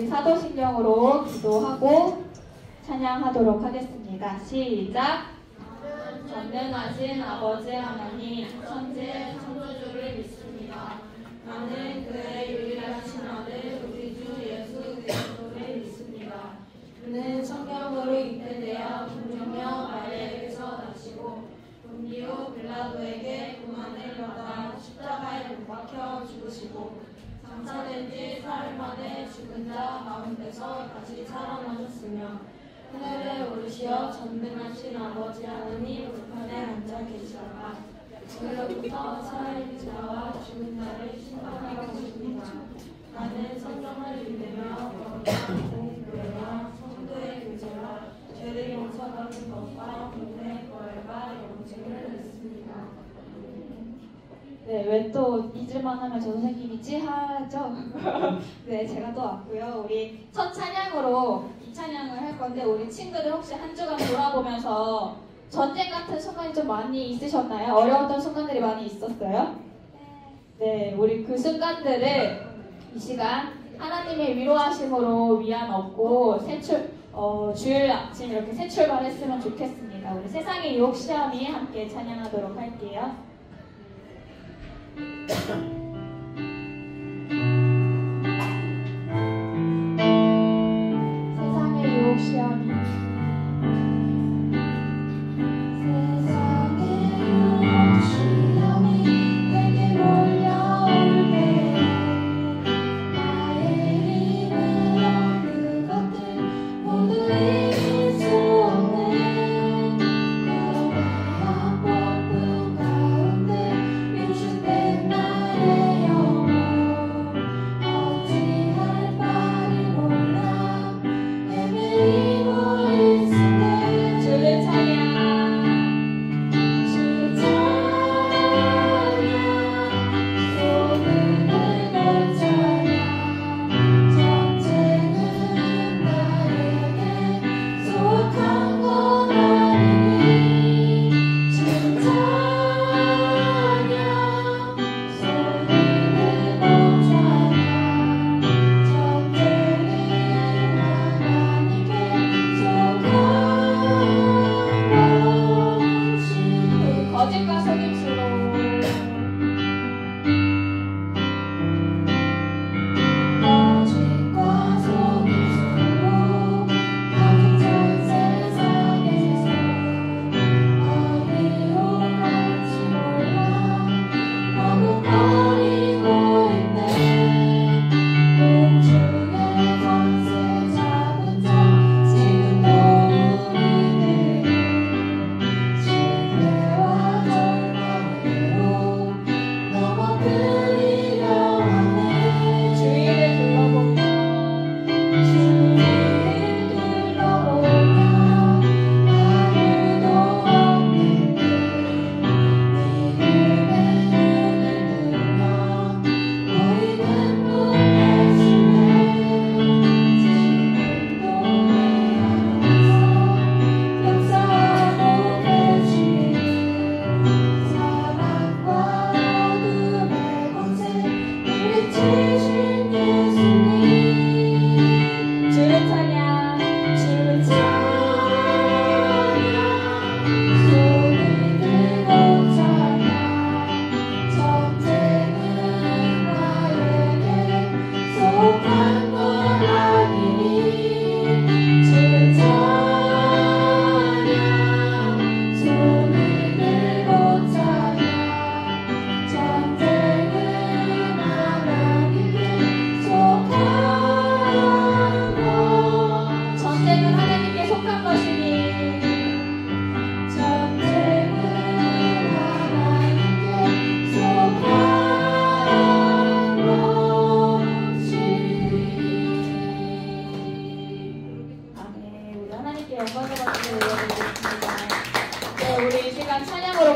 같이 사도신경으로 기도하고 찬양하도록 하겠습니다. 시작! 전능하신 아버지 하나님, 천재 창조주를 믿습니다. 나는 그의 유일하신 아들 우리 주 예수 그리스도를 믿습니다. 그는 성령으로 잉태되어 동정녀 마리아에게서 나시고 본디오 빌라도에게 고난을 받아 십자가에 못 박혀 죽으시고 장사된 지 사흘 만에 죽은 자 가운데서 다시 살아나셨으며 하늘에 오르시어 전능하신 아버지 하나님 우편에 앉아 계시다가 그로부터 살아있는 자와 죽은 자를 심판하러 오십니다. 나는 성령을 믿으며 거룩하고 교회와 성도의 교제와 죄를 용서받는 것과 몸의 거울과 영생을 믿습니다. 네, 왜 또 잊을만 하면 저 선생님이지 하죠? 네, 제가 또 왔고요. 우리 첫 찬양으로 이 찬양을 할 건데 우리 친구들 혹시 한 주간 돌아보면서 전쟁 같은 순간이 좀 많이 있으셨나요? 어려웠던 순간들이 많이 있었어요? 네, 우리 그 순간들을 이 시간 하나님의 위로하심으로 위안 얻고 주일 아침 이렇게 새 출발했으면 좋겠습니다. 우리 세상의 유혹 시험이 함께 찬양하도록 할게요. 세상의 유혹 시험이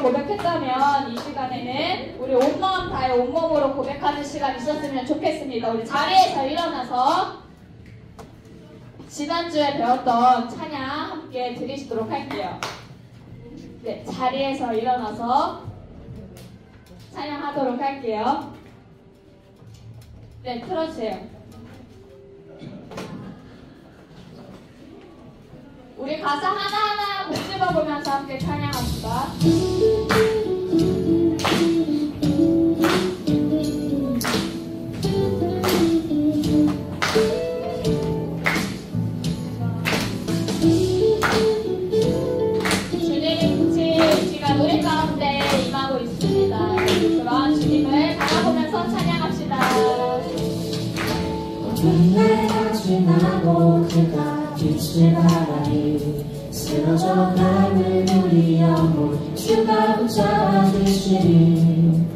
고백했다면 이 시간에는 우리 온마음 다해 온몸으로 고백하는 시간 있었으면 좋겠습니다. 우리 자리에서 일어나서 지난주에 배웠던 찬양 함께 드리시도록 할게요. 네, 자리에서 일어나서 찬양하도록 할게요. 네, 틀어주세요. 우리 가사 하나하나 곱씹어보면서 함께 찬양합시다. 지나고 그가 빛을 바라니 쓰러져가는 우리 영혼 주가 붙잡아주시니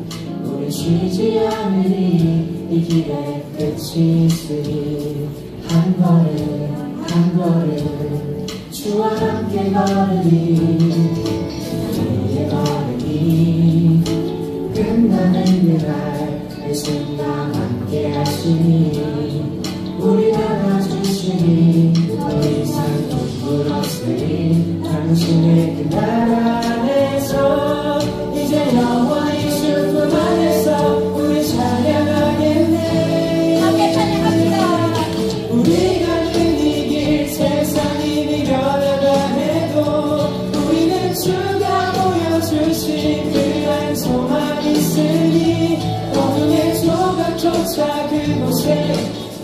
우리 쉬지 않으니 이 길에 끝이 있으니 한 걸음 한 걸음 주와 함께 걸으니 우리의 걸음이 끝나는 그날 그 순간 함께 하시니 우리 안아주시니 더 이상 부끄럽으니 당신의 그 나라 안에서 이제 영원히 주품 안에서 우리 찬양하겠네. 함께 찬양합니다. 우리가 가는 이 길 세상이 비겨나가 해도 우리는 주가 보여주신 그한 소망 있으니 어둠의 조각조차 그곳에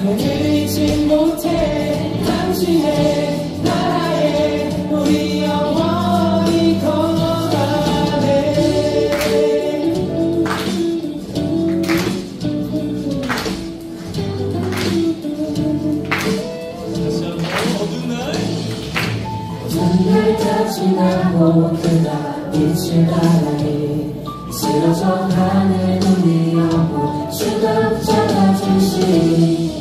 널 잊지 못해 당신의 나라에 우리 영원히 걸어가네. 다시 한번 어두운 날 다 지나고 그가 빛을 바라니 쓰러져가는 우리 영혼 주가 붙잡아주시니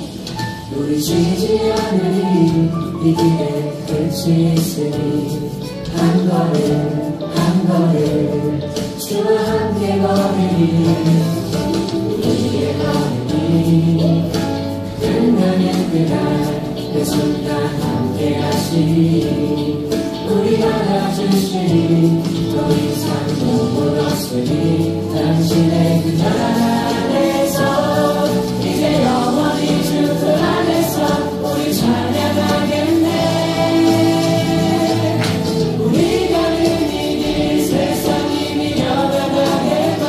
우리 쉬지 않으니 이 길에 끝이 있으니 한 걸음 한 걸음 주와 함께 걸으니 우리의 걸음이 끝나는 그날 그 순간 함께 하시니 우리 안아주시니 더 이상 눈물 없으니 당신의 그 나라 안에서 이제 영원히 주품 안에서 우리 찬양하겠네. 우리 가는 이 길 세상이 미련하다 해도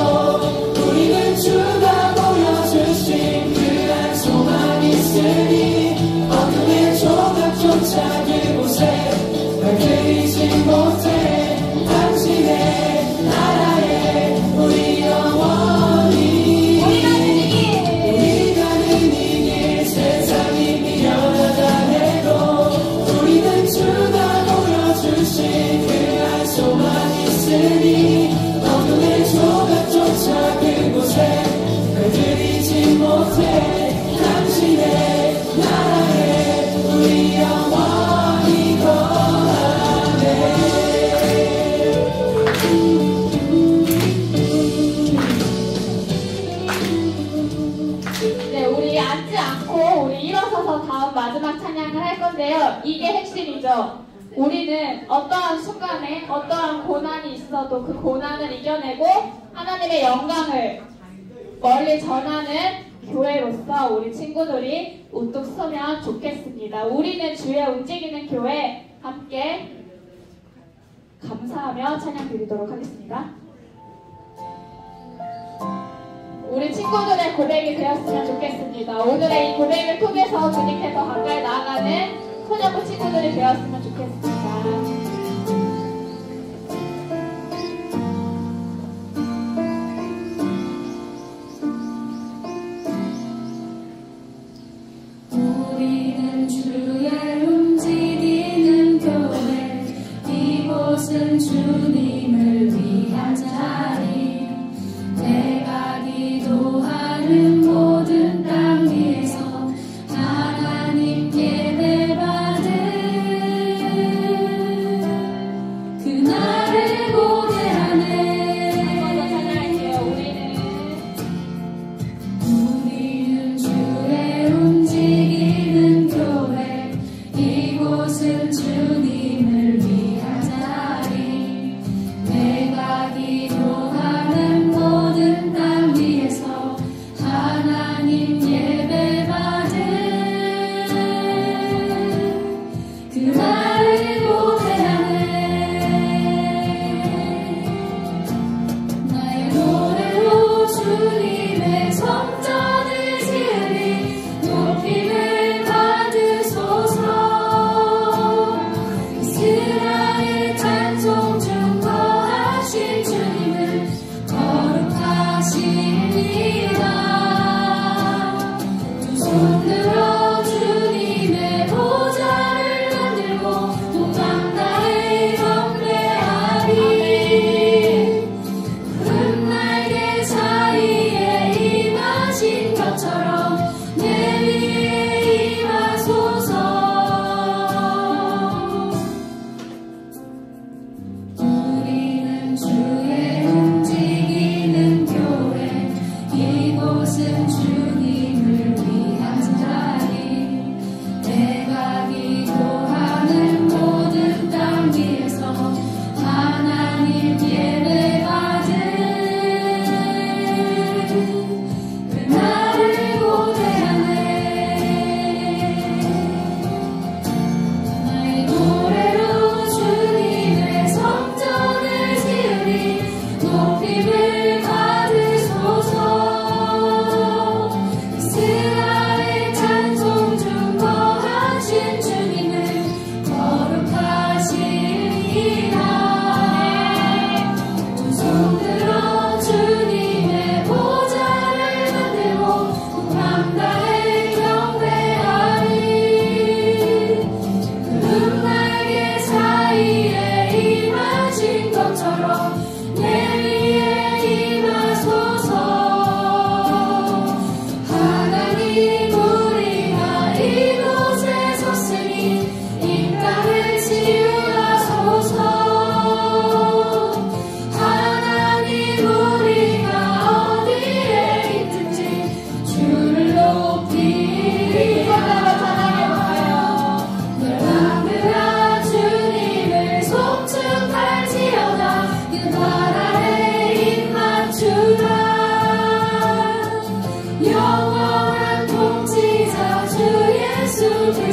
우리는 주가 보여주신 그한 소망 있으니 어둠의 조각조차 그곳에 널 그리지 못해 당신의 나라에 우리 영원히 우리 가는 이 길 세상이 미련하다 해도 우리는 주가 보여주신 그한 소망 있으니 어둠의 조각조차 그곳에 널 그리지 못해 당신의 나라에 우리 영원히 거하네. 네, 우리 앉지 않고 우리 일어서서 다음 마지막 찬양을 할 건데요. 이게 핵심이죠. 우리는 어떠한 순간에 어떠한 고난이 있어도 그 고난을 이겨내고 하나님의 영광을 멀리 전하는 교회로서 우리 친구들이 우뚝 서면 좋겠습니다. 우리는 주의 움직이는 교회 함께 감사하며 찬양 드리도록 하겠습니다. 우리 친구들의 고백이 되었으면 좋겠습니다. 오늘의 이 고백을 통해서 주님께 더 가까이 나아가는 소녀부 친구들이 되었으면 좋겠습니다. 우리는 주의 움직이는 교회 이곳은 주님을 위한 자리 내가 기도하는 모든 땅 위에서 하나님께 예배받은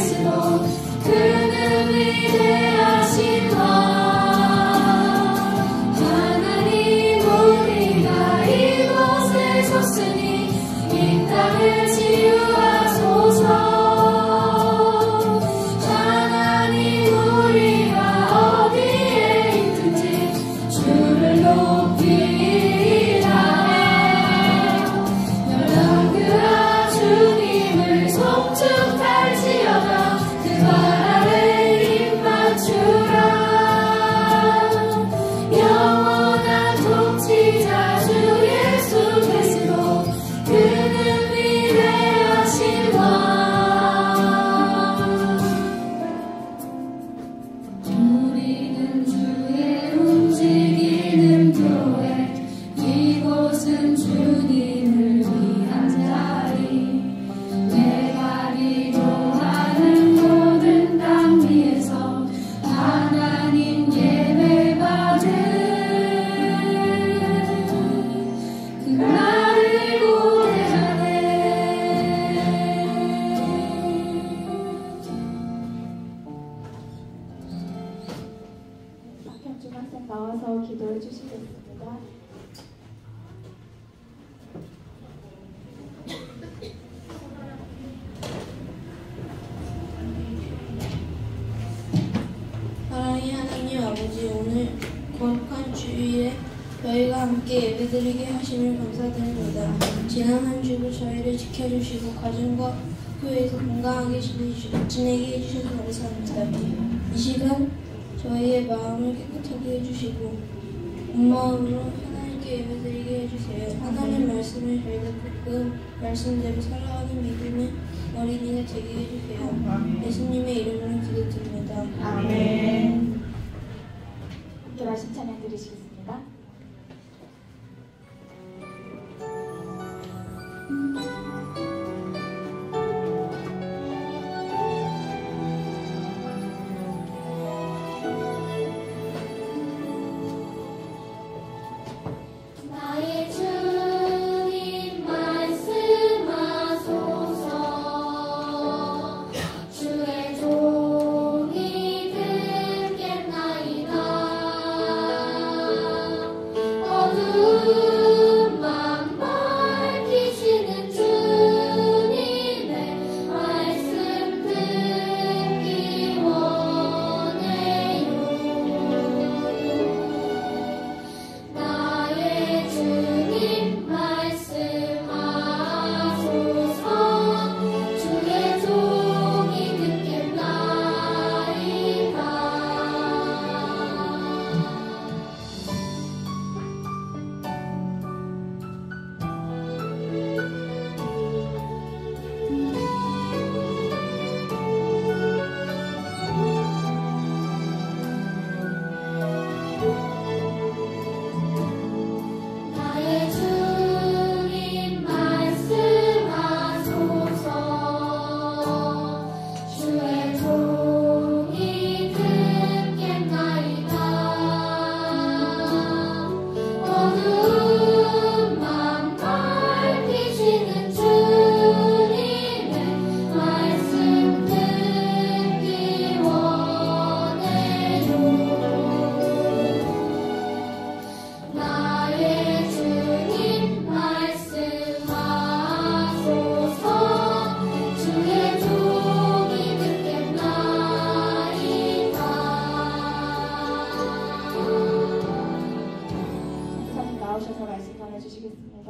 계시고 그는 위대하신 왕 하나님 우리가 이곳에 섰으니 이 땅을 치유하소서 하나님 우리가 어디에 있든지 주를 높이리라 열방들아 주님을 송축할지어다 그 발 아래 입 맞추라 영원한 통치자 주 예수 계시고 그는 위대하신 왕 우리는 주의 움직이는 교회 이곳은 주님을 위한 자리 내가 기도하는 모든 땅 위에서 하나님 예배받은 그날을 고대하네 박현중 학생 나와서 기도해 주시겠습니다. 사랑의 하나님 아버지, 오늘 거룩한 주일에 저희가 함께 예배드리게 하심을 감사드립니다. 지난 한 주도 저희를 지켜주시고 가정과 교회에서 건강하게 지내게 해주셔서 감사합니다. 이 시간 저희의 마음을 깨끗하게 해주시고 온 마음으로 하나님께 예배드리게 해주세요. 하나님 말씀을 잘 듣고 그 말씀대로 살아가는 믿음의 어린이가 되게 해주세요. 예수님의 이름으로 기도드립니다. 아멘. 함께 말씀 찬양 드리시겠습니다. 나의 주님 말씀하소서 주의 종이 듣겠나이다 어두움만 밝히시는 주님의 말씀 듣기 원해요 나의 주님 말씀하소서 주의 종이 듣겠나이다 나의 주님 말씀하소서 주의 종이 듣겠나이다 어두움만 밝히시는 주님의 말씀 듣기 원해요 나의 주님 말씀하소서 주의 종이 듣겠나이다 목사님 나오셔서 말씀 전해주시겠습니다.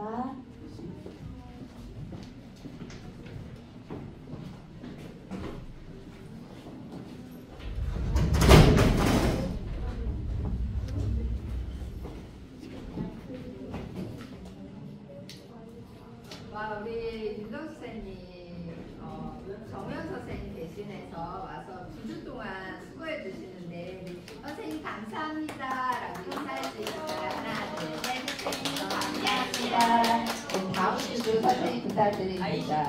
우리 윤정 선생님, 정현 선생님 대신해서 와서 2주 동안 수고해 주시는데 우리 선생님 감사합니다라고 인사할 수 있을까요? 하나, 둘, 셋. 선생님 감사합니다. 네, 다음 주도 선생님 부탁드립니다.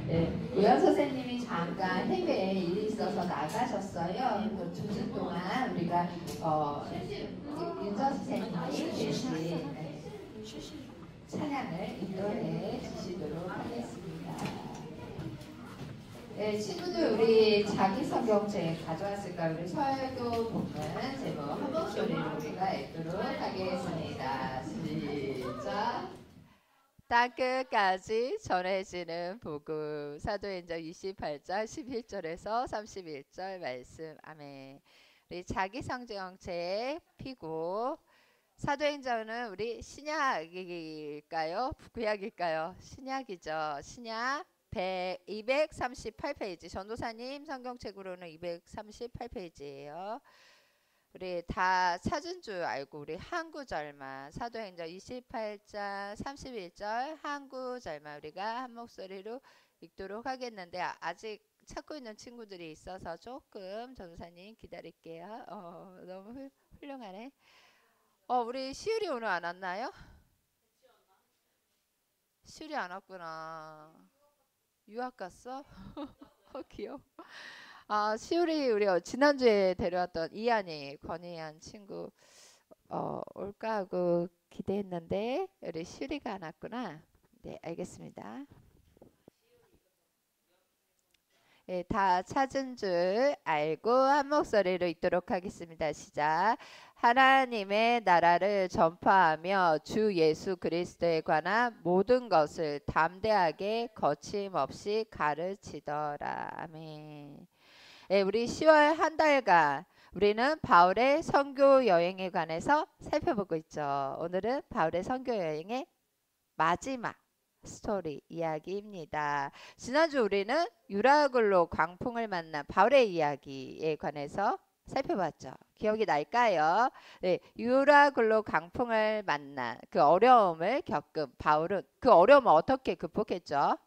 네, 우현 선생님이 잠깐 해외에 일이 있어서 나가셨어요. 2주 동안 우리가 윤정 선생님이 대신 찬양을 인도해 주시도록 하겠습니다. 네, 친구들 우리 자기 성경책 가져왔을까? 우리 설교 본문 제목 한 목소리로 우리가 읽도록 하겠습니다. 시작. 땅끝까지 전해지는 복음. 사도행전 28장 11절에서 31절 말씀. 아멘. 우리 자기 성경책 피고. 사도행전은 우리 신약일까요? 구약일까요? 신약이죠. 신약 238페이지. 전도사님 성경책으로는 238페이지예요. 우리 다 찾은 줄 알고 우리 한 구절만, 사도행전 28장 31절 한 구절만 우리가 한 목소리로 읽도록 하겠는데, 아직 찾고 있는 친구들이 있어서 조금 전도사님 기다릴게요. 너무 훌륭하네. 우리 시율이 오늘 안 왔나요? 시율이 안 왔구나. 유학 갔어? 귀여워. 시율이 우리 지난주에 데려왔던 이한이, 권희한 친구 올까 하고 기대했는데 우리 시율이가 안 왔구나. 네, 알겠습니다. 네, 다 찾은 줄 알고 한 목소리로 읽도록 하겠습니다. 시작. 하나님의 나라를 전파하며 주 예수 그리스도에 관한 모든 것을 담대하게 거침없이 가르치더라. 아멘. 네, 우리 10월 한 달간 우리는 바울의 선교 여행에 관해서 살펴보고 있죠. 오늘은 바울의 선교 여행의 마지막 스토리 이야기입니다. 지난주 우리는 유라굴로 광풍을 만난 바울의 이야기에 관해서 살펴봤죠. 기억이 날까요? 네, 유라굴로 광풍을 만난 그 어려움을 겪은 바울은 그 어려움을 어떻게 극복했죠?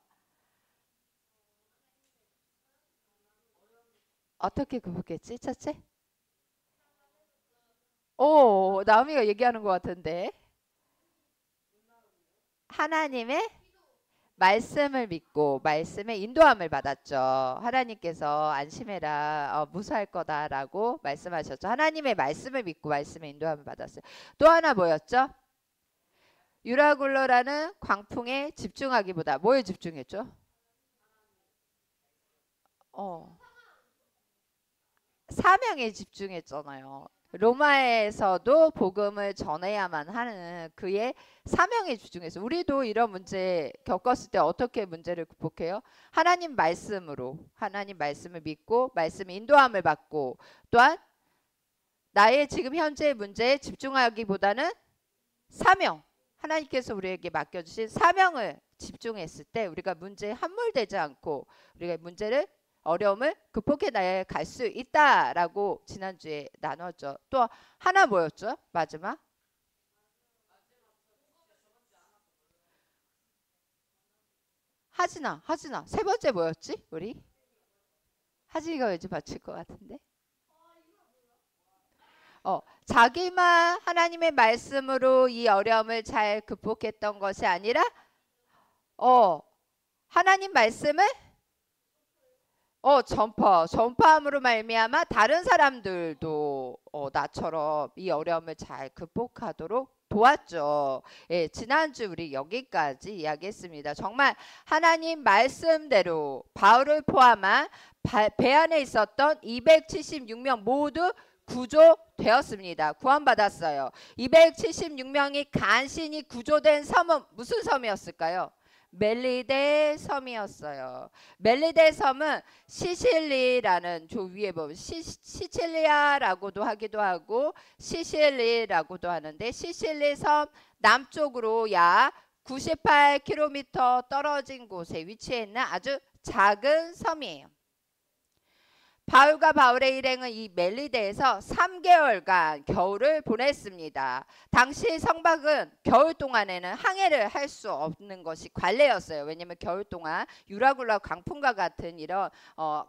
어떻게 극복했지? 첫째? 나오미가 얘기하는 것 같은데. 하나님의 말씀을 믿고 말씀의 인도함을 받았죠. 하나님께서 안심해라, 무사할 거다라고 말씀하셨죠. 하나님의 말씀을 믿고 말씀의 인도함을 받았어요. 또 하나 뭐였죠? 유라굴로라는 광풍에 집중하기보다 뭐에 집중했죠? 사명에 집중했잖아요. 로마에서도 복음을 전해야만 하는 그의 사명에 집중해서, 우리도 이런 문제 겪었을 때 어떻게 문제를 극복해요? 하나님 말씀으로, 하나님 말씀을 믿고 말씀의 인도함을 받고, 또한 나의 지금 현재의 문제에 집중하기보다는 사명, 하나님께서 우리에게 맡겨주신 사명을 집중했을 때 우리가 문제에 함몰되지 않고 우리가 문제를, 어려움을 극복해 나갈 수 있다라고 지난주에 나눴죠. 또 하나 뭐였죠? 마지막? 하진아. 세 번째 뭐였지? 우리? 하진이가 왠지 맞출 것 같은데? 자기만 하나님의 말씀으로 이 어려움을 잘 극복했던 것이 아니라 하나님 말씀을 전파함으로 말미암아 다른 사람들도 나처럼 이 어려움을 잘 극복하도록 도왔죠. 예, 지난주 우리 여기까지 이야기했습니다. 정말 하나님 말씀대로 바울을 포함한 배 안에 있었던 276명 모두 구조되었습니다. 구원받았어요. 276명이 간신히 구조된 섬은 무슨 섬이었을까요? 멜리데 섬이었어요. 멜리데 섬은 시실리라는, 저 위에 보면 시칠리아라고도 하기도 하고 시실리라고도 하는데, 시실리 섬 남쪽으로 약 98km 떨어진 곳에 위치해 있는 아주 작은 섬이에요. 바울과 바울의 일행은 이 멜리데에서 3개월간 겨울을 보냈습니다. 당시 성박은 겨울 동안에는 항해를 할 수 없는 것이 관례였어요. 왜냐하면 겨울 동안 유라굴라 광풍과 같은 이런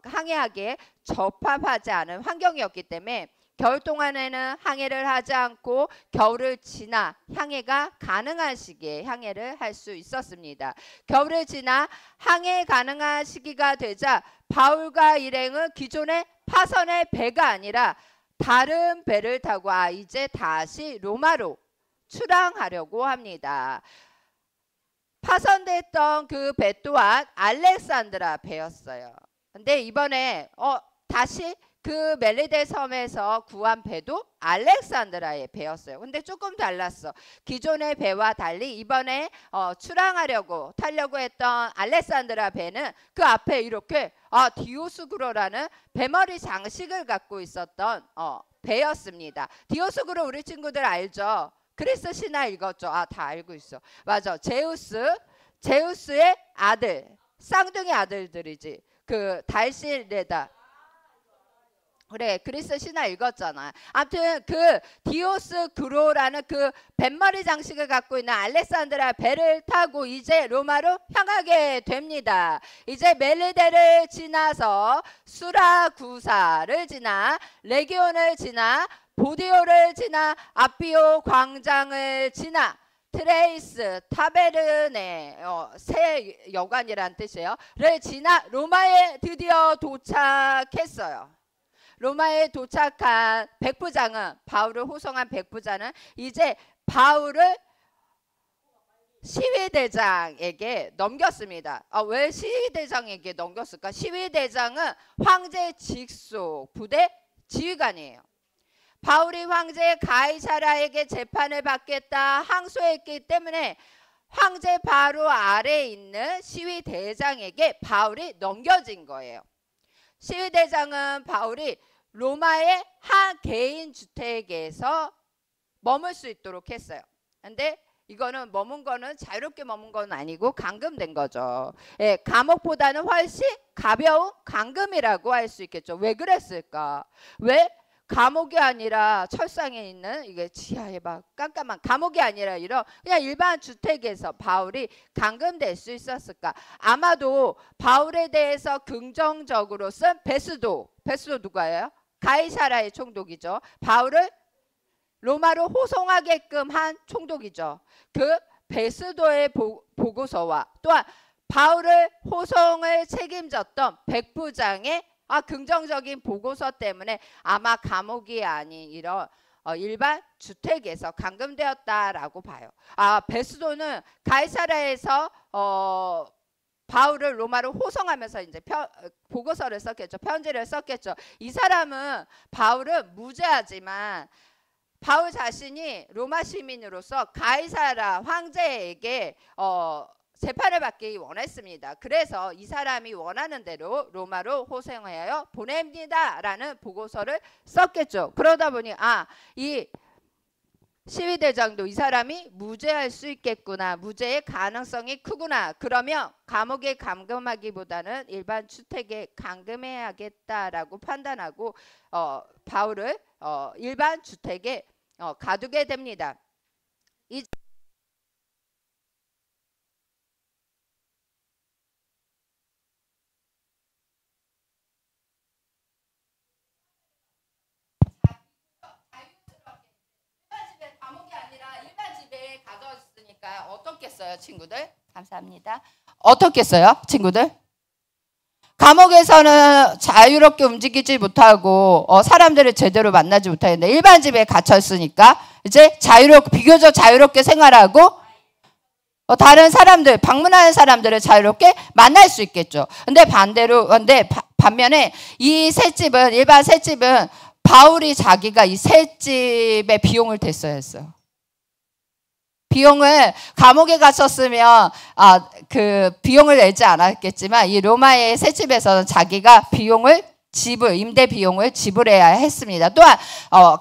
항해하기에 적합하지 않은 환경이었기 때문에 겨울 동안에는 항해를 하지 않고 겨울을 지나 항해가 가능한 시기에 항해를 할 수 있었습니다. 겨울을 지나 항해 가능한 시기가 되자 바울과 일행은 기존의 파선의 배가 아니라 다른 배를 타고 이제 다시 로마로 출항하려고 합니다. 파선됐던 그 배 또한 알렉산드라 배였어요. 근데 이번에 다시 그 멜리데 섬에서 구한 배도 알렉산드라의 배였어요. 근데 조금 달랐어. 기존의 배와 달리 이번에 출항하려고 타려고 했던 알렉산드라 배는 그 앞에 이렇게 디오스구로라는 배머리 장식을 갖고 있었던 배였습니다. 디오스구로 우리 친구들 알죠? 그리스 신화 읽었죠? 다 알고 있어. 맞아. 제우스의 아들, 쌍둥이 아들들이지. 그 달실레다. 그래, 그리스 신화 읽었잖아. 아무튼 그 디오스구로라는 그 뱃머리 장식을 갖고 있는 알렉산드라 배를 타고 이제 로마로 향하게 됩니다. 이제 멜리데를 지나서 수라구사를 지나 레기온을 지나 보디오를 지나 아피오 광장을 지나 트레이스 타베르네 새 여관이란 뜻이에요. 를 지나 로마에 드디어 도착했어요. 로마에 도착한 백부장은 바울을 호송한 백부장은 이제 바울을 시위대장에게 넘겼습니다. 왜 시위대장에게 넘겼을까? 시위대장은 황제 직속 부대 지휘관이에요. 바울이 황제 가이사라에게 재판을 받겠다 항소했기 때문에 황제 바로 아래에 있는 시위대장에게 바울이 넘겨진 거예요. 시위대장은 바울이 로마의 한 개인 주택에서 머물 수 있도록 했어요. 근데 이거는 머문 거는 자유롭게 머문 건 아니고 감금된 거죠. 예, 감옥보다는 훨씬 가벼운 감금이라고 할 수 있겠죠. 왜 그랬을까? 왜 감옥이 아니라 철상에 있는 이게 지하에 막 깜깜한 감옥이 아니라 이런 그냥 일반 주택에서 바울이 감금될 수 있었을까? 아마도 바울에 대해서 긍정적으로 쓴 베스도 누가예요? 가이사라의 총독이죠. 바울을 로마로 호송하게끔 한 총독이죠. 그 베스도의 보고서와 또한 바울을 호송을 책임졌던 백부장의 긍정적인 보고서 때문에 아마 감옥이 아닌 이런 일반 주택에서 감금되었다라고 봐요. 베스도는 가이사라에서 바울을 로마로 호송하면서 이제 보고서를 썼겠죠. 편지를 썼겠죠. 이 사람은 바울은 무죄하지만 바울 자신이 로마 시민으로서 가이사라 황제에게 재판을 받기 원했습니다. 그래서 이 사람이 원하는 대로 로마로 호송하여 보냅니다 라는 보고서를 썼겠죠. 그러다 보니 이 시위대장도 이 사람이 무죄할 수 있겠구나. 무죄의 가능성이 크구나. 그러면 감옥에 감금하기보다는 일반 주택에 감금해야겠다라고 판단하고 바울을 일반 주택에 가두게 됩니다. 감옥이 아니라 일반 집에 가뒀으니까 어떻겠어요, 친구들? 감사합니다. 어떻겠어요, 친구들? 감옥에서는 자유롭게 움직이지 못하고 사람들을 제대로 만나지 못하는데 일반 집에 갇혔으니까 이제 비교적 자유롭게 생활하고 다른 사람들, 방문하는 사람들을 자유롭게 만날 수 있겠죠. 근데 반면에 이 셋집은, 일반 셋집은 바울이 자기가 이 셋집의 비용을 댔어야 했어요. 비용을 감옥에 갇혔으면 그 비용을 내지 않았겠지만 이 로마의 셋집에서는 자기가 임대 비용을 지불해야 했습니다. 또한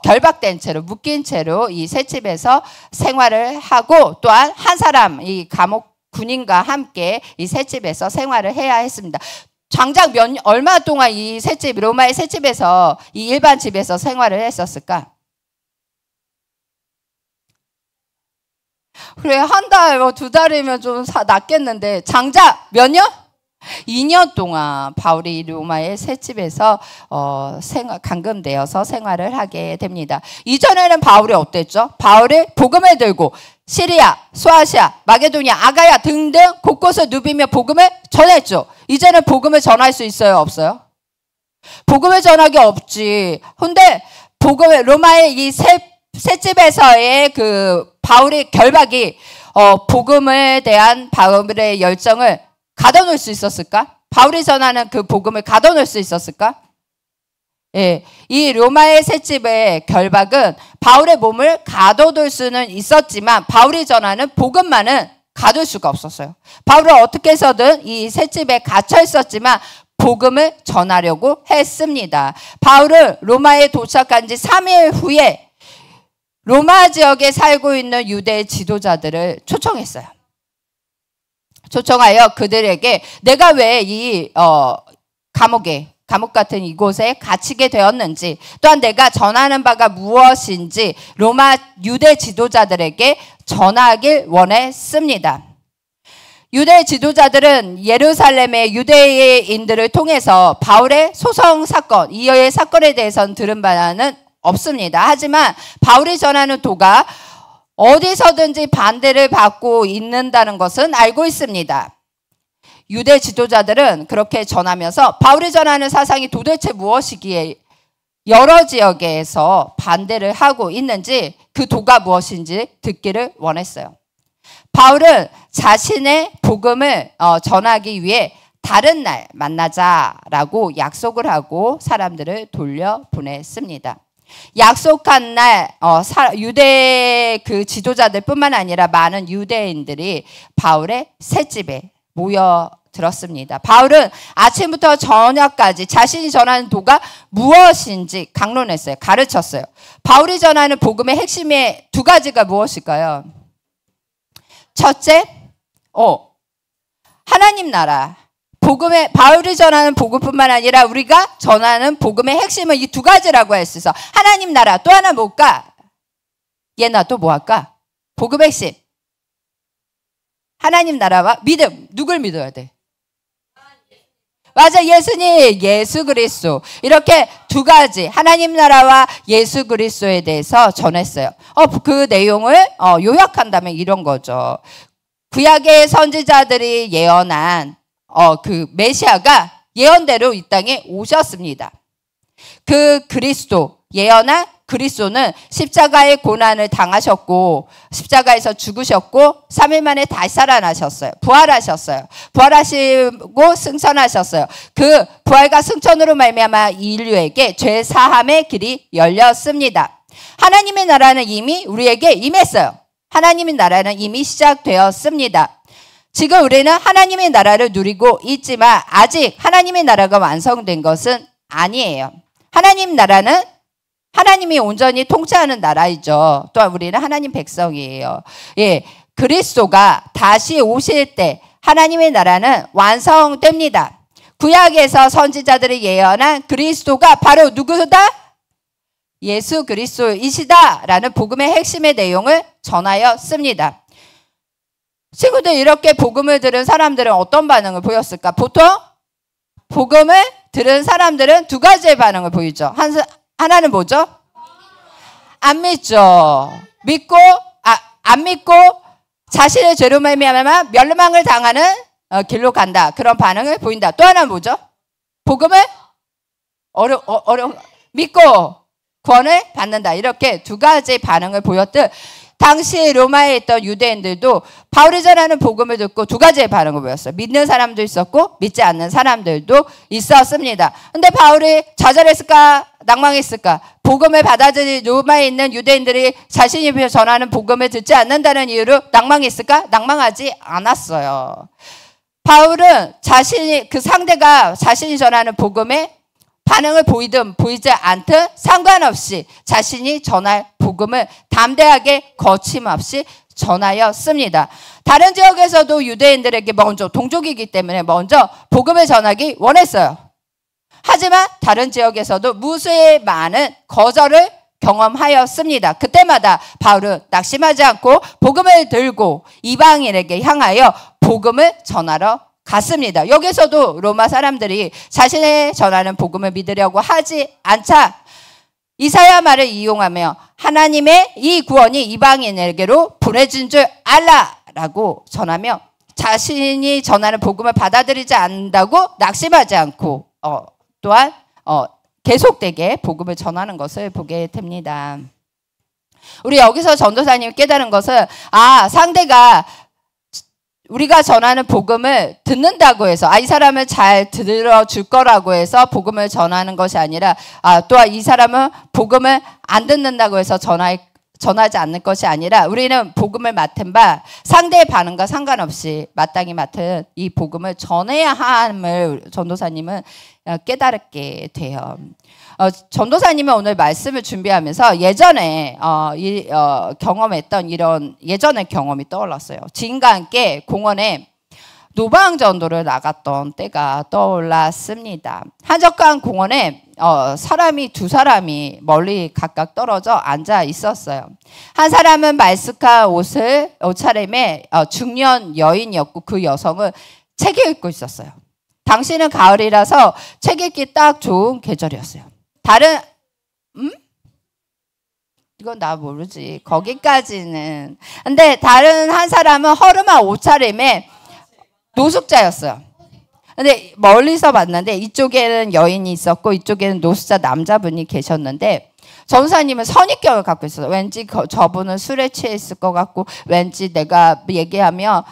결박된 채로 묶인 채로 이 셋집에서 생활을 하고 또한 한 사람 이 감옥 군인과 함께 이 셋집에서 생활을 해야 했습니다. 장작 얼마 동안 이 셋집 로마의 셋집에서 이 일반 집에서 생활을 했었을까? 그래 한 달, 두 달이면 좀 낫겠는데 장작 몇 년? 2년 동안 바울이 로마의 셋집에서 감금되어서 생활을 하게 됩니다. 이전에는 바울이 어땠죠? 바울이 복음을 들고 시리아, 소아시아, 마게도니아, 아가야 등등 곳곳을 누비며 복음을 전했죠. 이제는 복음을 전할 수 있어요? 없어요? 복음을 전하기 없지. 근데 로마의 이 셋집에서의 그 바울의 결박이 복음에 대한 바울의 열정을 가둬놓을 수 있었을까? 바울이 전하는 그 복음을 가둬놓을 수 있었을까? 예, 이 로마의 셋집의 결박은 바울의 몸을 가둬둘 수는 있었지만 바울이 전하는 복음만은 가둘 수가 없었어요. 바울은 어떻게 해서든 이 셋집에 갇혀 있었지만 복음을 전하려고 했습니다. 바울은 로마에 도착한 지 3일 후에 로마 지역에 살고 있는 유대 지도자들을 초청했어요. 초청하여 그들에게 내가 왜 이 감옥 같은 이곳에 갇히게 되었는지, 또한 내가 전하는 바가 무엇인지 로마 유대 지도자들에게 전하길 원했습니다. 유대 지도자들은 예루살렘의 유대인들을 통해서 바울의 소송 사건, 이의 사건에 대해서는 들은 바는 없습니다. 하지만 바울이 전하는 도가 어디서든지 반대를 받고 있는다는 것은 알고 있습니다. 유대 지도자들은 그렇게 전하면서 바울이 전하는 사상이 도대체 무엇이기에 여러 지역에서 반대를 하고 있는지, 그 도가 무엇인지 듣기를 원했어요. 바울은 자신의 복음을 전하기 위해 다른 날 만나자라고 약속을 하고 사람들을 돌려보냈습니다. 약속한 날 유대 그 지도자들 뿐만 아니라 많은 유대인들이 바울의 셋집에 모여들었습니다. 바울은 아침부터 저녁까지 자신이 전하는 도가 무엇인지 강론했어요. 가르쳤어요. 바울이 전하는 복음의 핵심의 두 가지가 무엇일까요? 첫째, 하나님 나라. 바울이 전하는 복음뿐만 아니라 우리가 전하는 복음의 핵심은 이 두 가지라고 할 수 있어. 하나님 나라, 또 하나 뭘까? 얘나 또 뭐 할까? 복음의 핵심. 하나님 나라와 믿음. 누굴 믿어야 돼? 맞아, 예수님, 예수 그리스도. 이렇게 두 가지, 하나님 나라와 예수 그리스도에 대해서 전했어요. 그 내용을 요약한다면 이런 거죠. 구약의 선지자들이 예언한 그 메시아가 예언대로 이 땅에 오셨습니다. 그 그리스도, 예언한 그리스도는 십자가의 고난을 당하셨고 십자가에서 죽으셨고 3일 만에 다시 살아나셨어요. 부활하셨어요. 부활하시고 승천하셨어요. 그 부활과 승천으로 말미암아 인류에게 죄 사함의 길이 열렸습니다. 하나님의 나라는 이미 우리에게 임했어요. 하나님의 나라는 이미 시작되었습니다. 지금 우리는 하나님의 나라를 누리고 있지만 아직 하나님의 나라가 완성된 것은 아니에요. 하나님 나라는 하나님이 온전히 통치하는 나라이죠. 또한 우리는 하나님 백성이에요. 예, 그리스도가 다시 오실 때 하나님의 나라는 완성됩니다. 구약에서 선지자들이 예언한 그리스도가 바로 누구다? 예수 그리스도이시다라는 복음의 핵심의 내용을 전하였습니다. 친구들, 이렇게 복음을 들은 사람들은 어떤 반응을 보였을까? 보통 복음을 들은 사람들은 두 가지의 반응을 보이죠. 하나는 뭐죠? 안 믿죠. 안 믿고 자신의 죄로 말미암아 멸망을 당하는 길로 간다. 그런 반응을 보인다. 또 하나는 뭐죠? 복음을 믿고 구원을 받는다. 이렇게 두 가지 반응을 보였듯 당시 로마에 있던 유대인들도 바울이 전하는 복음을 듣고 두 가지의 반응을 보였어요. 믿는 사람도 있었고 믿지 않는 사람들도 있었습니다. 근데 바울이 좌절했을까? 낭망했을까? 복음을 받아들인 로마에 있는 유대인들이 자신이 전하는 복음을 듣지 않는다는 이유로 낭망했을까? 낭망하지 않았어요. 바울은 그 상대가 자신이 전하는 복음에 반응을 보이든 보이지 않든 상관없이 자신이 전할 복음을 담대하게 거침없이 전하였습니다. 다른 지역에서도 유대인들에게 먼저, 동족이기 때문에 먼저 복음을 전하기 원했어요. 하지만 다른 지역에서도 무수히 많은 거절을 경험하였습니다. 그때마다 바울은 낙심하지 않고 복음을 들고 이방인에게 향하여 복음을 전하러 갔습니다. 여기서도 로마 사람들이 자신의 전하는 복음을 믿으려고 하지 않자 이사야 말을 이용하며 하나님의 이 구원이 이방인에게로 보내진 줄 알라라고 전하며 자신이 전하는 복음을 받아들이지 않는다고 낙심하지 않고 또한 계속되게 복음을 전하는 것을 보게 됩니다. 우리 여기서 전도사님이 깨달은 것은 상대가 우리가 전하는 복음을 듣는다고 해서 이 사람을 잘 들어줄 거라고 해서 복음을 전하는 것이 아니라 또한 이 사람은 복음을 안 듣는다고 해서 전하지 않는 것이 아니라 우리는 복음을 맡은 바 상대의 반응과 상관없이 마땅히 맡은 이 복음을 전해야 함을 전도사님은 깨달게 돼요. 전도사님은 오늘 말씀을 준비하면서 예전에 경험했던 이런 예전의 경험이 떠올랐어요. 지인과 함께 공원에 노방전도를 나갔던 때가 떠올랐습니다. 한적한 공원에 두 사람이 멀리 각각 떨어져 앉아 있었어요. 한 사람은 말쑥한 옷차림에 중년 여인이었고 그 여성은 책을 읽고 있었어요. 당시는 가을이라서 책 읽기 딱 좋은 계절이었어요. 이건 나 모르지. 거기까지는. 근데 다른 한 사람은 허름한 옷차림에 노숙자였어요. 근데 멀리서 봤는데 이쪽에는 여인이 있었고 이쪽에는 노숙자 남자분이 계셨는데 전도사님은 선입견을 갖고 있어요. 왠지 저분은 술에 취해 있을 것 같고 왠지 내가 얘기하면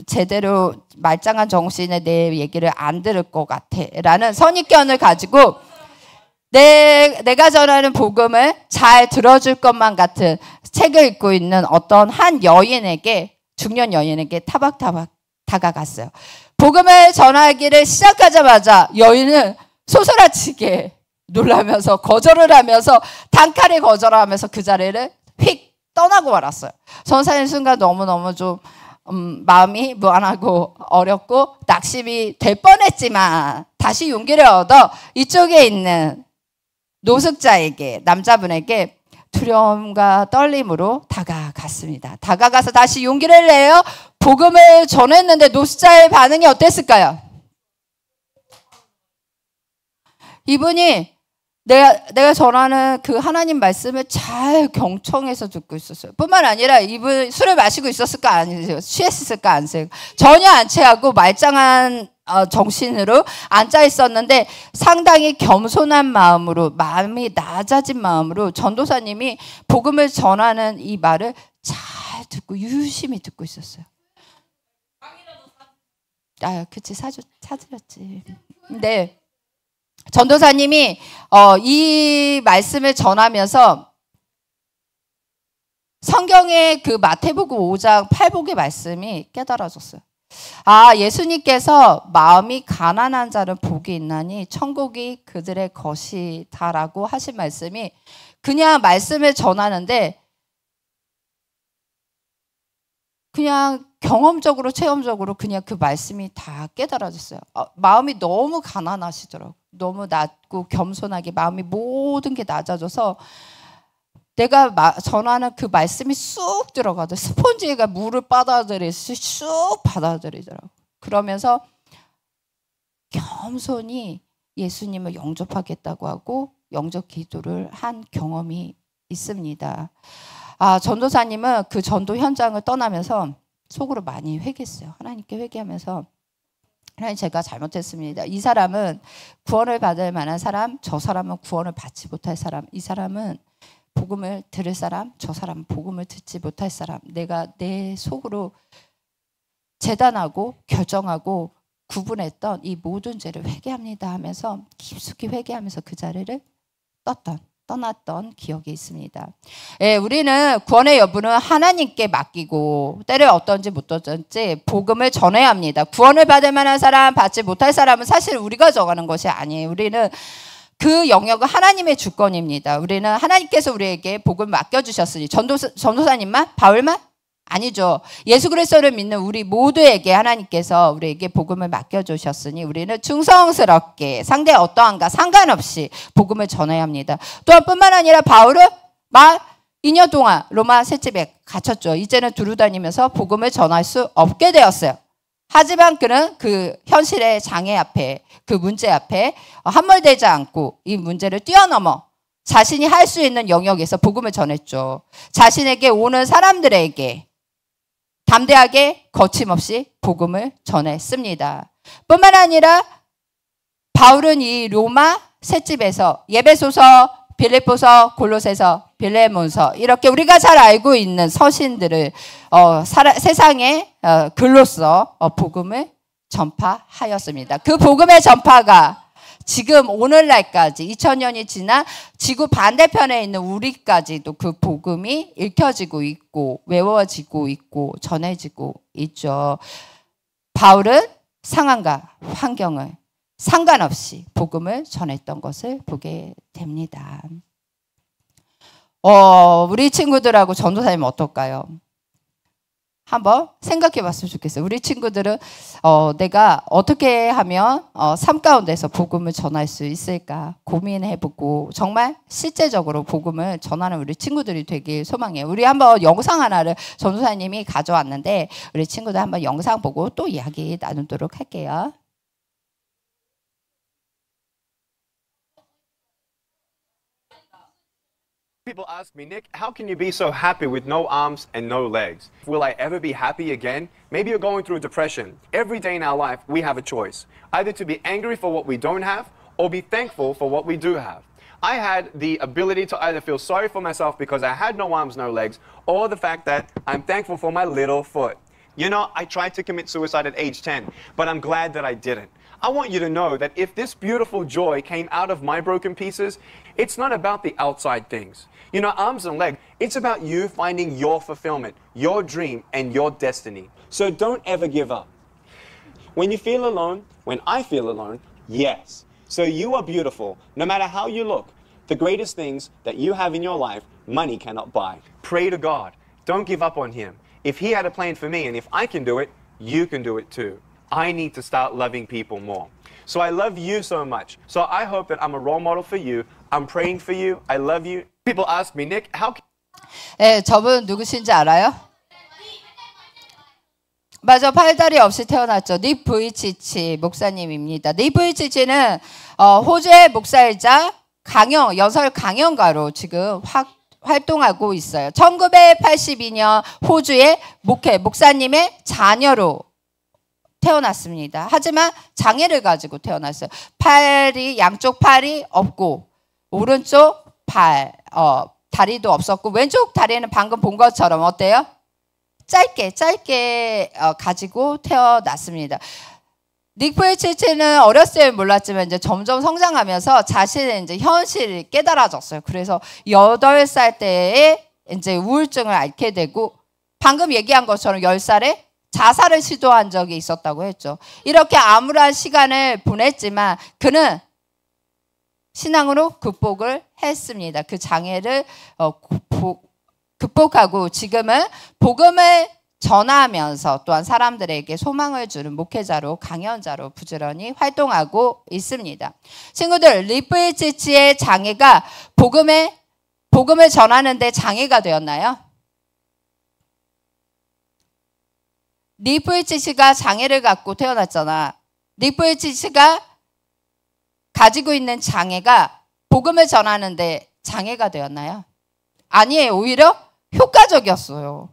제대로 말짱한 정신에 내 얘기를 안 들을 것 같아 라는 선입견을 가지고 내가 전하는 복음을 잘 들어줄 것만 같은 책을 읽고 있는 어떤 한 여인에게 중년 여인에게 타박타박 다가갔어요. 복음을 전하기를 시작하자마자 여인은 소스라치게 놀라면서 거절을 하면서 단칼에 거절하면서 그 자리를 휙 떠나고 말았어요. 전사님 순간 너무너무 좀 마음이 무안하고 어렵고 낙심이 될 뻔했지만 다시 용기를 얻어 이쪽에 있는 노숙자에게 남자분에게 두려움과 떨림으로 다가갔습니다. 다가가서 다시 용기를 내어 복음을 전했는데 노숙자의 반응이 어땠을까요? 이분이 내가 전하는 그 하나님 말씀을 잘 경청해서 듣고 있었어요. 뿐만 아니라 이분 술을 마시고 있었을까 아니세요? 취했을까 안 세요? 전혀 안 취하고 말짱한 정신으로 앉아 있었는데 상당히 겸손한 마음으로 마음이 낮아진 마음으로 전도사님이 복음을 전하는 이 말을 잘 듣고 유심히 듣고 있었어요. 그치 사드렸지. 근데 전도사님이 이 말씀을 전하면서 성경의 그 마태복음 5장 8복의 말씀이 깨달아졌어요. 예수님께서 마음이 가난한 자는 복이 있나니 천국이 그들의 것이다라고 하신 말씀이 그냥 말씀을 전하는데 그냥 경험적으로 체험적으로 그냥 그 말씀이 다 깨달아졌어요. 마음이 너무 가난하시더라고요. 너무 낮고 겸손하게 마음이 모든 게 낮아져서 내가 전하는 그 말씀이 쑥 들어가도 스폰지가 물을 받아들이듯이 쑥 받아들이더라고요. 그러면서 겸손히 예수님을 영접하겠다고 하고 영접 기도를 한 경험이 있습니다. 전도사님은 그 전도 현장을 떠나면서 속으로 많이 회개했어요. 하나님께 회개하면서 하나님 제가 잘못했습니다. 이 사람은 구원을 받을 만한 사람, 저 사람은 구원을 받지 못할 사람, 이 사람은 복음을 들을 사람, 저 사람은 복음을 듣지 못할 사람. 내가 내 속으로 재단하고 결정하고 구분했던 이 모든 죄를 회개합니다 하면서 깊숙이 회개하면서 그 자리를 떠났던 기억이 있습니다. 우리는 구원의 여부는 하나님께 맡기고 때를 어떤지 못 어떤지 복음을 전해야 합니다. 구원을 받을 만한 사람, 받지 못할 사람은 사실 우리가 정하는 것이 아니에요. 우리는 그 영역은 하나님의 주권입니다. 우리는 하나님께서 우리에게 복음을 맡겨주셨으니 전도사님만? 바울만? 아니죠. 예수 그리스도를 믿는 우리 모두에게 하나님께서 우리에게 복음을 맡겨주셨으니 우리는 충성스럽게 상대의 어떠한가 상관없이 복음을 전해야 합니다. 또한 뿐만 아니라 바울은 만 2년 동안 로마 셋집에 갇혔죠. 이제는 두루 다니면서 복음을 전할 수 없게 되었어요. 하지만 그는 그 현실의 장애 앞에 그 문제 앞에 함몰되지 않고 이 문제를 뛰어넘어 자신이 할 수 있는 영역에서 복음을 전했죠. 자신에게 오는 사람들에게 담대하게 거침없이 복음을 전했습니다. 뿐만 아니라 바울은 이 로마 셋집에서 예배소서 빌립보서, 골로새서, 빌레몬서 이렇게 우리가 잘 알고 있는 서신들을 세상에 글로써 복음을 전파하였습니다. 그 복음의 전파가 지금 오늘날까지 2000년이 지나 지구 반대편에 있는 우리까지도 그 복음이 읽혀지고 있고 외워지고 있고 전해지고 있죠. 바울은 상황과 환경을 상관없이 복음을 전했던 것을 보게 됩니다. 우리 친구들하고 전도사님 어떨까요? 한번 생각해 봤으면 좋겠어요. 우리 친구들은 내가 어떻게 하면 삶 가운데서 복음을 전할 수 있을까 고민해 보고 정말 실제적으로 복음을 전하는 우리 친구들이 되길 소망해요. 우리 한번 영상 하나를 전도사님이 가져왔는데 우리 친구들 한번 영상 보고 또 이야기 나누도록 할게요. People ask me, Nick, how can you be so happy with no arms and no legs? Will I ever be happy again? Maybe you're going through depression. Every day in our life, we have a choice. Either to be angry for what we don't have or be thankful for what we do have. I had the ability to either feel sorry for myself because I had no arms, no legs, or the fact that I'm thankful for my little foot. You know, I tried to commit suicide at age 10, but I'm glad that I didn't. I want you to know that if this beautiful joy came out of my broken pieces, it's not about the outside things. You know, arms and legs, it's about you finding your fulfillment, your dream, and your destiny. So don't ever give up. When you feel alone, when I feel alone, yes. So you are beautiful, no matter how you look. The greatest things that you have in your life, money cannot buy. Pray to God. Don't give up on Him. If He had a plan for me, and if I can do it, you can do it too. I need to start loving people more. So I love you so much. So I hope that I'm a role model for you. I'm praying for you. I love you. People ask me, Nick, how can... 네, 저분 누구신지 알아요? 맞아, 팔다리 없이 태어났죠. 닉 부이치치 목사님입니다. 닉 부이치치는 호주의 목사이자 연설 강연가로 지금 활동하고 있어요. 1982년 호주의 목사님의 자녀로 태어났습니다. 하지만 장애를 가지고 태어났어요. 양쪽 팔이 없고 오른쪽 다리도 없었고 왼쪽 다리는 방금 본 것처럼 어때요? 짧게 가지고 태어났습니다. 닉 부이치치는 어렸을 때 몰랐지만 이제 점점 성장하면서 자신의 이제 현실이 깨달아졌어요. 그래서 8살 때에 이제 우울증을 앓게 되고 방금 얘기한 것처럼 10살에 자살을 시도한 적이 있었다고 했죠. 이렇게 암울한 시간을 보냈지만 그는 신앙으로 극복을 했습니다. 그 장애를 극복하고 지금은 복음을 전하면서 또한 사람들에게 소망을 주는 목회자로 강연자로 부지런히 활동하고 있습니다. 친구들, 닉 부이치치의 장애가 복음을 전하는 데 장애가 되었나요? 닉 부이치치가 장애를 갖고 태어났잖아. 닉 부이치치가 가지고 있는 장애가 복음을 전하는데 장애가 되었나요? 아니에요. 오히려 효과적이었어요.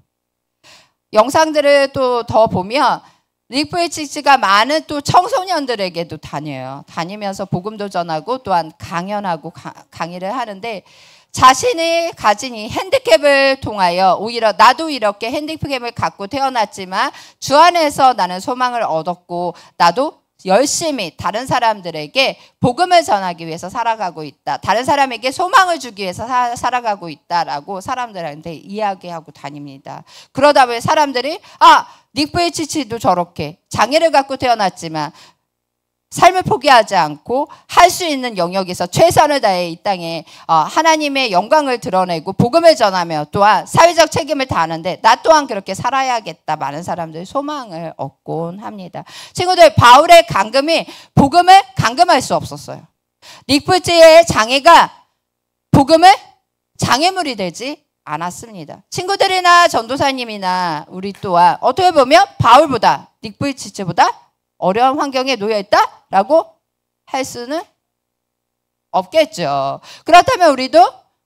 영상들을 또 더 보면 닉 부이치치가 많은 또 청소년들에게도 다니면서 복음도 전하고 또한 강연하고 강의를 하는데 자신이 가진 이 핸디캡을 통하여 오히려 나도 이렇게 핸디캡을 갖고 태어났지만 주 안에서 나는 소망을 얻었고 나도 열심히 다른 사람들에게 복음을 전하기 위해서 살아가고 있다. 다른 사람에게 소망을 주기 위해서 살아가고 있다라고 사람들한테 이야기하고 다닙니다. 그러다 보니 사람들이 닉 부이치치도 저렇게 장애를 갖고 태어났지만 삶을 포기하지 않고 할 수 있는 영역에서 최선을 다해 이 땅에 하나님의 영광을 드러내고 복음을 전하며 또한 사회적 책임을 다하는데 나 또한 그렇게 살아야겠다. 많은 사람들이 소망을 얻곤 합니다. 친구들, 바울의 감금이 복음을 감금할 수 없었어요. 닉 부이치치의 장애가 복음을 장애물이 되지 않았습니다. 친구들이나 전도사님이나 우리 또한 어떻게 보면 바울보다 닉 부이치치보다 어려운 환경에 놓여있다라고 할 수는 없겠죠. 그렇다면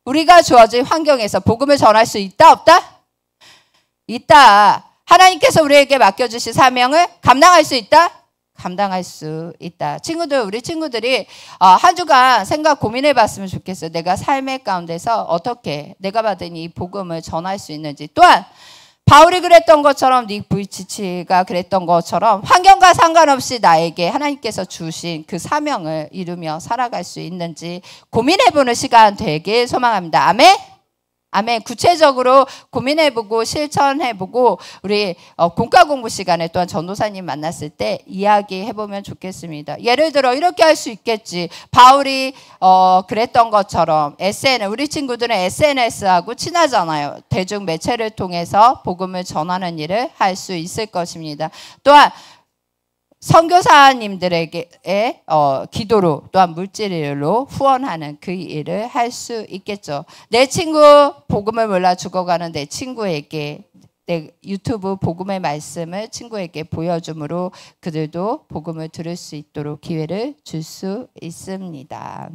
우리가 주어진 환경에서 복음을 전할 수 있다 없다? 있다. 하나님께서 우리에게 맡겨주신 사명을 감당할 수 있다? 감당할 수 있다. 친구들, 우리 친구들이 한 주간 생각 고민해 봤으면 좋겠어요. 내가 삶의 가운데서 어떻게 내가 받은 이 복음을 전할 수 있는지. 또한 바울이 그랬던 것처럼, 닉 부이치치가 그랬던 것처럼 환경과 상관없이 나에게 하나님께서 주신 그 사명을 이루며 살아갈 수 있는지 고민해보는 시간 되길 소망합니다. 아멘? 아멘. 구체적으로 고민해보고 실천해보고 우리 공과 공부 시간에 또한 전도사님 만났을 때 이야기해보면 좋겠습니다. 예를 들어 이렇게 할 수 있겠지. 바울이 그랬던 것처럼 우리 친구들은 SNS하고 친하잖아요. 대중 매체를 통해서 복음을 전하는 일을 할 수 있을 것입니다. 또한 선교사님들에게 기도로 또한 물질로 후원하는 그 일을 할 수 있겠죠. 내 친구 복음을 몰라 죽어가는 내 친구에게 내 유튜브 복음의 말씀을 친구에게 보여줌으로 그들도 복음을 들을 수 있도록 기회를 줄 수 있습니다.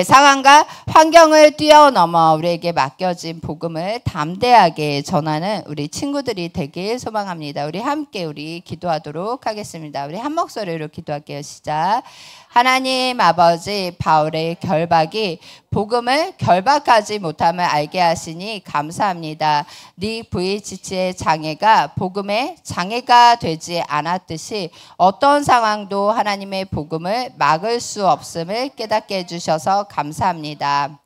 상황과 환경을 뛰어넘어 우리에게 맡겨진 복음을 담대하게 전하는 우리 친구들이 되길 소망합니다. 우리 함께 기도하도록 하겠습니다. 우리 한 목소리로 기도할게요. 시작. 하나님 아버지, 바울의 결박이 복음을 결박하지 못함을 알게 하시니 감사합니다. 닉 부이치치의 장애가 복음의 장애가 되지 않았듯이 어떤 상황도 하나님의 복음을 막을 수 없음을 깨닫게 해주셔서 감사합니다.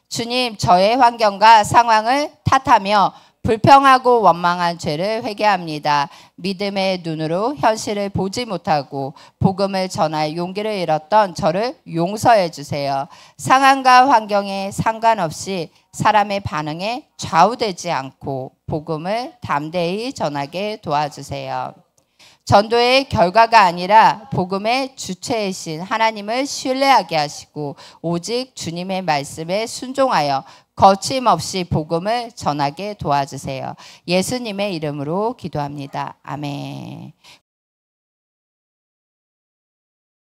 주님, 저의 환경과 상황을 탓하며 불평하고 원망한 죄를 회개합니다. 믿음의 눈으로 현실을 보지 못하고 복음을 전할 용기를 잃었던 저를 용서해 주세요. 상황과 환경에 상관없이 사람의 반응에 좌우되지 않고 복음을 담대히 전하게 도와주세요. 전도의 결과가 아니라 복음의 주체이신 하나님을 신뢰하게 하시고 오직 주님의 말씀에 순종하여 거침없이 복음을 전하게 도와주세요. 예수님의 이름으로 기도합니다. 아멘.